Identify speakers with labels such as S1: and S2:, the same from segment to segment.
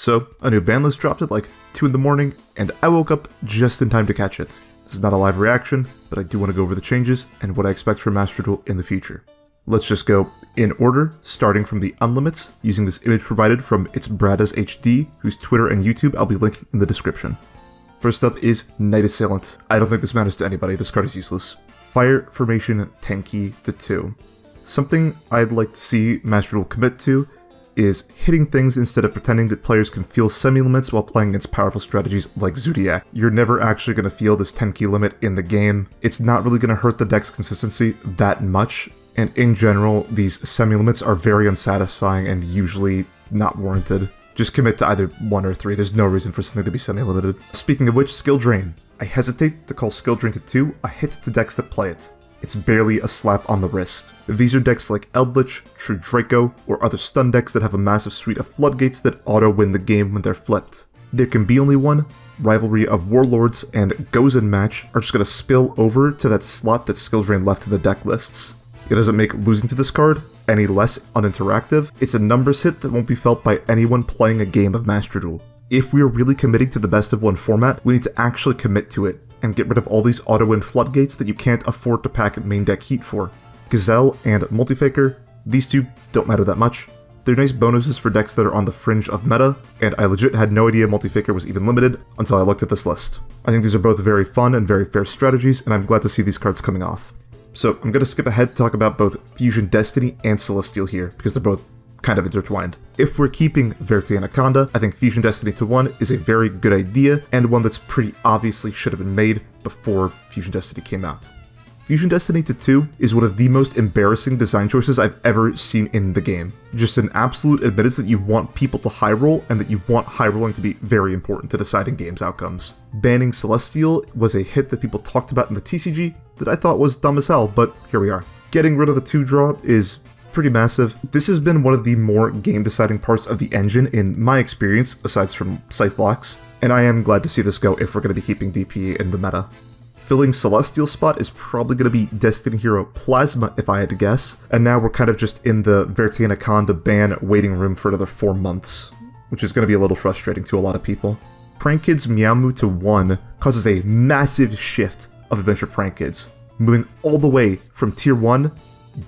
S1: So, a new ban list dropped at like 2 in the morning, and I woke up just in time to catch it. This is not a live reaction, but I do want to go over the changes and what I expect from Master Duel in the future. Let's just go in order, starting from the unlimits, using this image provided from It's Bradas HD, whose Twitter and YouTube I'll be linking in the description. First up is Night Assailant. I don't think this matters to anybody, this card is useless. Fire Formation 10 key to 2. Something I'd like to see Master Duel commit to is hitting things instead of pretending that players can feel semi-limits while playing against powerful strategies like Zodiac. You're never actually going to feel this 10 key limit in the game. It's not really going to hurt the deck's consistency that much, and in general, these semi-limits are very unsatisfying and usually not warranted. Just commit to either 1 or 3, there's no reason for something to be semi-limited. Speaking of which, Skill Drain. I hesitate to call Skill Drain to 2 a hit to decks that play it. It's barely a slap on the wrist. These are decks like Eldritch, True Draco, or other stun decks that have a massive suite of floodgates that auto-win the game when they're flipped. There can be only one. Rivalry of Warlords and Goes in Match are just going to spill over to that slot that Skill Drain left in the deck lists. It doesn't make losing to this card any less uninteractive. It's a numbers hit that won't be felt by anyone playing a game of Master Duel. If we are really committing to the best of one format, we need to actually commit to it and get rid of all these auto-win floodgates that you can't afford to pack main deck heat for. Gazelle and Multifaker, these two don't matter that much. They're nice bonuses for decks that are on the fringe of meta, and I legit had no idea Multifaker was even limited until I looked at this list. I think these are both very fun and very fair strategies, and I'm glad to see these cards coming off. So I'm going to skip ahead to talk about both Fusion Destiny and Celestial here, because they're both kind of intertwined. If we're keeping Verte Anaconda, I think Fusion Destiny to 1 is a very good idea, and one that's pretty obviously should have been made before Fusion Destiny came out. Fusion Destiny to 2 is one of the most embarrassing design choices I've ever seen in the game. Just an absolute admittance that you want people to high roll, and that you want high rolling to be very important to deciding games outcomes. Banning Celestial was a hit that people talked about in the TCG that I thought was dumb as hell, but here we are. Getting rid of the 2-draw is pretty massive. This has been one of the more game-deciding parts of the engine in my experience, aside from site blocks, and I am glad to see this go if we're going to be keeping DP in the meta. Filling Celestial's spot is probably going to be Destiny Hero Plasma if I had to guess, and now we're kind of just in the Verte Anaconda ban waiting room for another 4 months, which is going to be a little frustrating to a lot of people. Prank Kids Meowmoo to 1 causes a massive shift of Adventure Prank Kids, moving all the way from Tier 1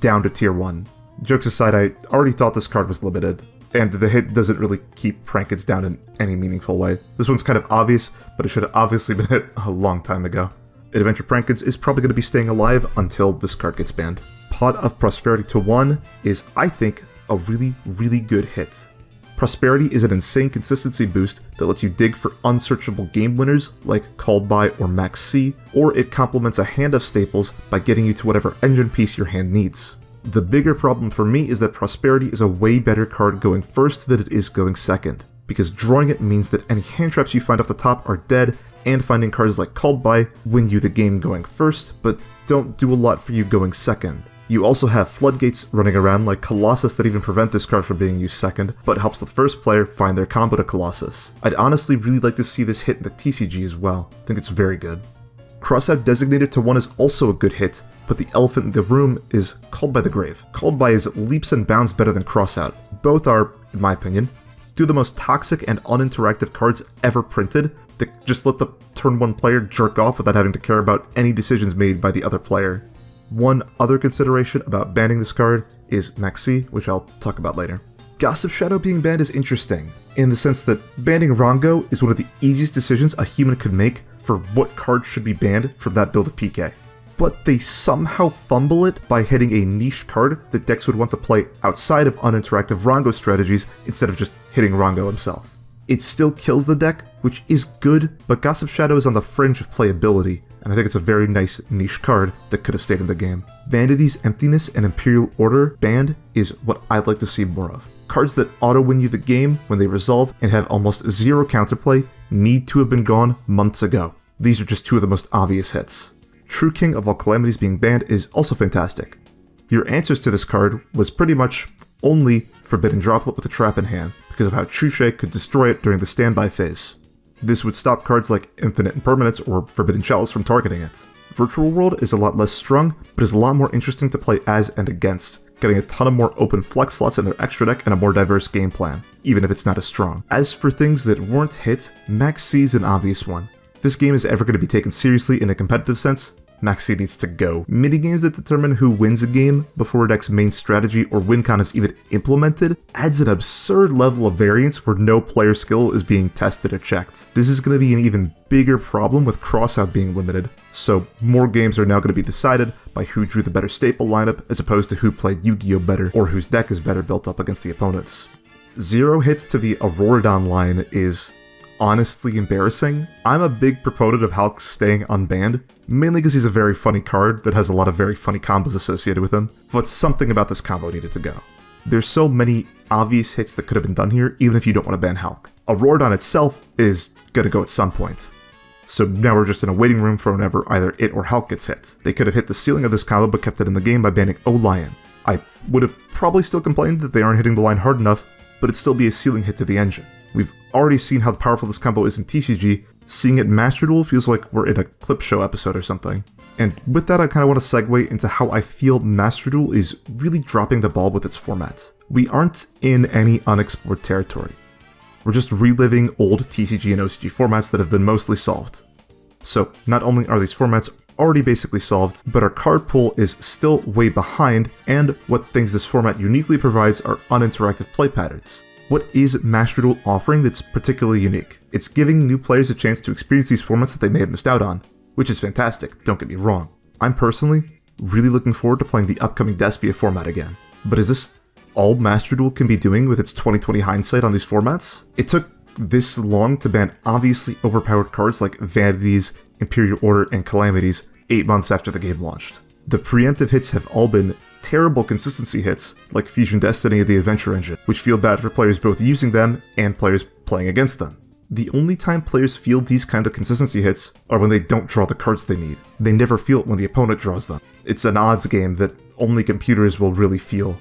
S1: down to Tier 1. Jokes aside, I already thought this card was limited, and the hit doesn't really keep Prank Kids down in any meaningful way. This one's kind of obvious, but it should have obviously been hit a long time ago. Adventure Prank Kids is probably going to be staying alive until this card gets banned. Pot of Prosperity to 1 is, I think, a really, really good hit. Prosperity is an insane consistency boost that lets you dig for unsearchable game winners like Called By or Max C, or it complements a hand of staples by getting you to whatever engine piece your hand needs. The bigger problem for me is that Prosperity is a way better card going first than it is going second, because drawing it means that any hand traps you find off the top are dead, and finding cards like Called By win you the game going first, but don't do a lot for you going second. You also have floodgates running around like Colossus that even prevent this card from being used second, but helps the first player find their combo to Colossus. I'd honestly really like to see this hit in the TCG as well. I think it's very good. Crossout Designated to 1 is also a good hit, but the elephant in the room is Called By the Grave. Called By is leaps and bounds better than Crossout. Both are, in my opinion, two of the most toxic and uninteractive cards ever printed that just let the turn 1 player jerk off without having to care about any decisions made by the other player. One other consideration about banning this card is Maxi, which I'll talk about later. Gossip Shadow being banned is interesting, in the sense that banning Rongo is one of the easiest decisions a human could make for what card should be banned from that build of PK. But they somehow fumble it by hitting a niche card that decks would want to play outside of uninteractive Rongo strategies instead of just hitting Rongo himself. It still kills the deck, which is good, but Gossip Shadow is on the fringe of playability, and I think it's a very nice niche card that could have stayed in the game. Vanity's Emptiness and Imperial Order banned is what I'd like to see more of. Cards that auto-win you the game when they resolve and have almost zero counterplay need to have been gone months ago. These are just two of the most obvious hits. True King of All Calamities being banned is also fantastic. Your answers to this card was pretty much only Forbidden Droplet with a trap in hand, because of how Truche could destroy it during the standby phase. This would stop cards like Infinite Impermanence or Forbidden Chalice from targeting it. Virtual World is a lot less strung, but is a lot more interesting to play as and against, getting a ton of more open flex slots in their extra deck and a more diverse game plan, even if it's not as strong. As for things that weren't hit, Max C is an obvious one. If this game is ever going to be taken seriously in a competitive sense, Max C needs to go. Minigames that determine who wins a game before a deck's main strategy or win con is even implemented adds an absurd level of variance where no player skill is being tested or checked. This is going to be an even bigger problem with crossout being limited, so more games are now going to be decided by who drew the better staple lineup as opposed to who played Yu-Gi-Oh! Better or whose deck is better built up against the opponents. 0 hits to the Auroradon line is honestly embarrassing. I'm a big proponent of Hulk staying unbanned, mainly because he's a very funny card that has a lot of very funny combos associated with him, but something about this combo needed to go. There's so many obvious hits that could have been done here, even if you don't want to ban Hulk. Auroradon itself is going to go at some point, so now we're just in a waiting room for whenever either it or Hulk gets hit. They could have hit the ceiling of this combo but kept it in the game by banning Lion. I would have probably still complained that they aren't hitting the line hard enough, but it'd still be a ceiling hit to the engine. We've already seen how powerful this combo is in TCG. Seeing it in Master Duel feels like we're in a clip show episode or something. And with that, I kind of want to segue into how I feel Master Duel is really dropping the ball with its format. We aren't in any unexplored territory. We're just reliving old TCG and OCG formats that have been mostly solved. So not only are these formats already basically solved, but our card pool is still way behind, and what things this format uniquely provides are uninteractive play patterns. What is Master Duel offering that's particularly unique? It's giving new players a chance to experience these formats that they may have missed out on, which is fantastic, don't get me wrong. I'm personally really looking forward to playing the upcoming Despia format again. But is this all Master Duel can be doing with its 2020 hindsight on these formats? It took this long to ban obviously overpowered cards like Vanities, Imperial Order, and Calamities 8 months after the game launched. The preemptive hits have all been terrible consistency hits, like Fusion Destiny of the Adventure Engine, which feel bad for players both using them and players playing against them. The only time players feel these kind of consistency hits are when they don't draw the cards they need. They never feel it when the opponent draws them. It's an odds game that only computers will really feel.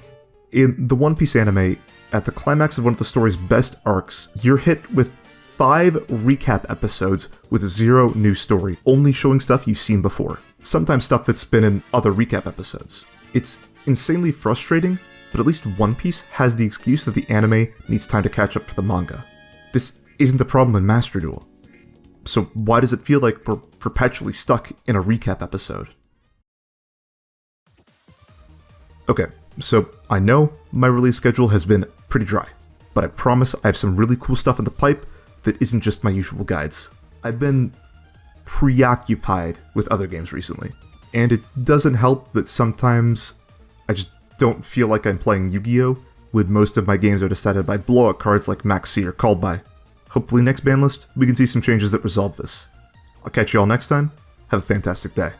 S1: In the One Piece anime, at the climax of one of the story's best arcs, you're hit with 5 recap episodes with 0 new story, only showing stuff you've seen before. Sometimes stuff that's been in other recap episodes. It's insanely frustrating, but at least One Piece has the excuse that the anime needs time to catch up to the manga. This isn't the problem in Master Duel. So why does it feel like we're perpetually stuck in a recap episode? Okay, so I know my release schedule has been pretty dry, but I promise I have some really cool stuff in the pipe that isn't just my usual guides. I've been preoccupied with other games recently, and it doesn't help that sometimes I just don't feel like I'm playing Yu-Gi-Oh! When most of my games are decided by blowout cards like Max C or Called By. Hopefully next Banlist, we can see some changes that resolve this. I'll catch you all next time. Have a fantastic day.